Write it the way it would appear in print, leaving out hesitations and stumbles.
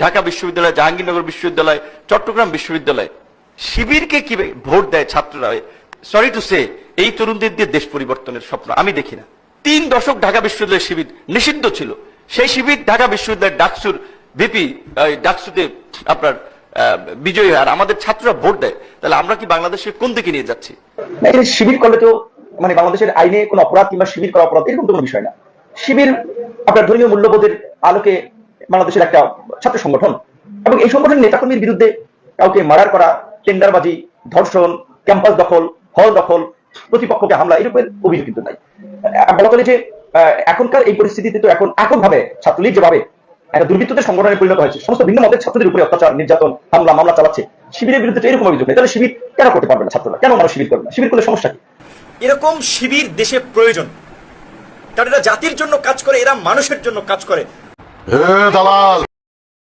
ঢাকা বিশ্ববিদ্যালয়, জাহাঙ্গীরনগর বিশ্ববিদ্যালয়, চট্টগ্রাম বিশ্ববিদ্যালয় শিবিরকে কি ভোট দেয় ছাত্ররা? সরি টু সে, এই তরুণদের দিয়ে দেশ পরিবর্তনের স্বপ্ন আমি দেখি না। 3 দশক ঢাকা বিশ্ববিদ্যালয়ের শিবির নিষিদ্ধ ছিল, সেই শিবির ঢাকা বিশ্ববিদ্যালয়ের ডাকসুর ভিপি, ডাকসুতে আপনার বিজয়ী হয়, আর আমাদের ছাত্ররা ভোট দেয়। তাহলে আমরা কি বাংলাদেশের কোন দিকে নিয়ে যাচ্ছি? শিবির করলে তো মানে বাংলাদেশের আইনে কোনো অপরাধ কিংবা শিবির করা অপরাধ এরকম কোনো বিষয় না। শিবির আপনার ধর্মীয় মূল্যবোধের আলোকে বাংলাদেশের একটা ছাত্র সংগঠন, এবং এই সংগঠনের নেতাকর্মীর বিরুদ্ধে কাউকে মার্ডার করা, টেন্ডারবাজি, ধর্ষণ, ক্যাম্পাস দখল, হল দখল, প্রতিপক্ষকে হামলা, এরকমের অভিযোগ কিন্তু নাই। বলা চলে যে এখনকার এই পরিস্থিতিতে তো এখন এককভাবে ছাত্রলীগ যেভাবে একটা দুর্বৃত্তদের সংগঠনে পরিণত হয়েছে, সমস্ত ভিন্ন মতের ছাত্রদের উপরে অত্যাচার, নির্যাতন, হামলা মামলা চালাচ্ছে, শিবিরের বিরুদ্ধে তো এরকম অভিযোগ নেই। তাহলে শিবির কেন করতে পারবে না ছাত্ররা? কেন মানুষ শিবির করবে না? শিবির করলে সমস্যা কি? এরকম শিবির দেশে প্রয়োজন, কারণ এরা জাতির জন্য কাজ করে, এরা মানুষের জন্য কাজ করে।